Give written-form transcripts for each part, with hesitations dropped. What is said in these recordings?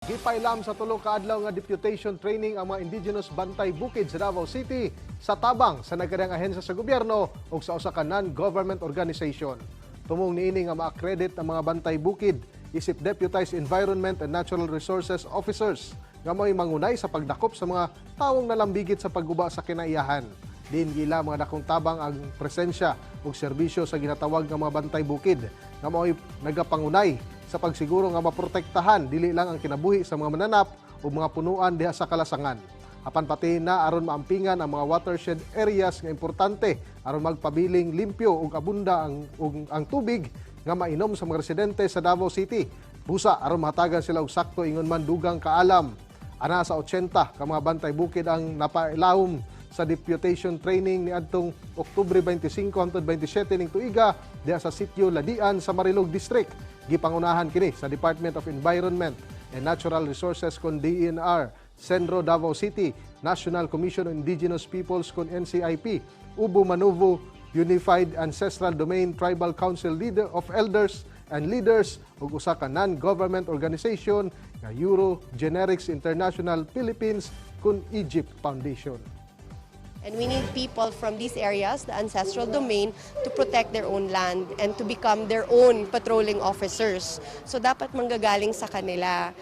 Gipailam sa tulo ka adlaw nga deputation training ang mga indigenous bantay bukid sa Davao City sa tabang sa nagkadang ahensya sa gobyerno ug sa usa ka non-government organization. Tumong niini nga ma-accredit ang mga bantay bukid isip deputized environment and natural resources officers nga mo'y mangunay sa pagdakop sa mga tawong nalambigit sa pagguba sa kinaiyahan. Din gila mga dakong tabang ang presensya ug serbisyo sa ginatawag nga mga bantay bukid nga mo'y nagapangunay sa pagsiguro nga maprotektahan dili lang ang kinabuhi sa mga mananap o mga punuan diha sa kalasangan. Apan pati na aron maampingan ang mga watershed areas nga importante aron magpabiling limpyo ug abunda ang tubig nga mainom sa mga residente sa Davao City. Busa aron matagan sila og sakto ingon man dugang kaalam. Ana sa 80 ka mga bantay bukid ang napailawom sa deputation training ni adtong Oktubre 25 hangtod 27 ning tuiga diha sa sitio Ladian sa Marilog District. Gipangunahan kini sa Department of Environment and Natural Resources kon DENR, Centro Davao City, National Commission on Indigenous Peoples kon NCIP, Ubo Manuvo Unified Ancestral Domain Tribal Council Leader of Elders and Leaders ug usa ka non-government organization nga Euro Generics International Philippines kun Egypt Foundation. And we need people from these areas, the ancestral domain, to protect their own land and to become their own patrolling officers. So dapat manggagaling sa kanila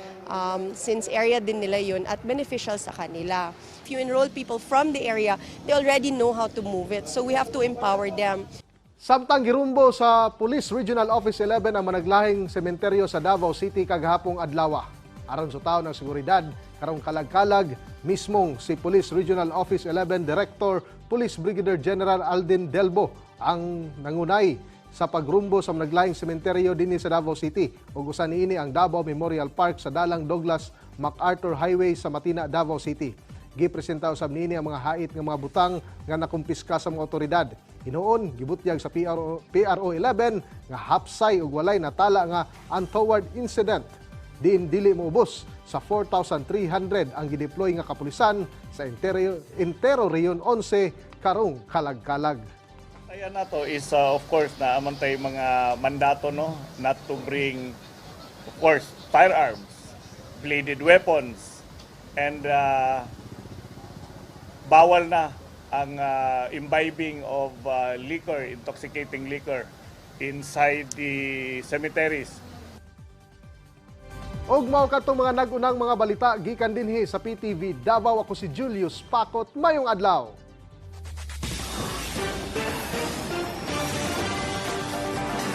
since area din nila yun at beneficial sa kanila. If you enroll people from the area, they already know how to move it. So we have to empower them. Samtang girumbo sa Police Regional Office 11 ang managlahing sementeryo sa Davao City kagahapong adlaw. Aron sa taon ng seguridad, karong kalag-kalag, mismong si Police Regional Office 11 Director Police Brigadier General Aldin Delbo ang nangunay sa pagrumbo sa naglaing sementeryo dinhi sa Davao City. Ug usa niini ang Davao Memorial Park sa dalang Douglas MacArthur Highway sa Matina, Davao City. Gipresenta usab niini ang mga hait nga mga butang nga nakumpiska sa mga otoridad. Hinuon gibutyag sa PRO 11 nga hapsay ug walay natala nga untoward incident. Diin dili moubos sa 4,300 ang gideploy nga kapulisan sa Entero Region 11 karong kalag-kalag. Ayan na to is of course na amantay mga mandato no not to bring of course firearms, bladed weapons and bawal na ang imbibing of liquor, intoxicating liquor inside the cemeteries. Og mao katong mga nagunang mga balita gikan dinhi sa PTV Davao. Ako si Julius Pakot, mayong adlaw.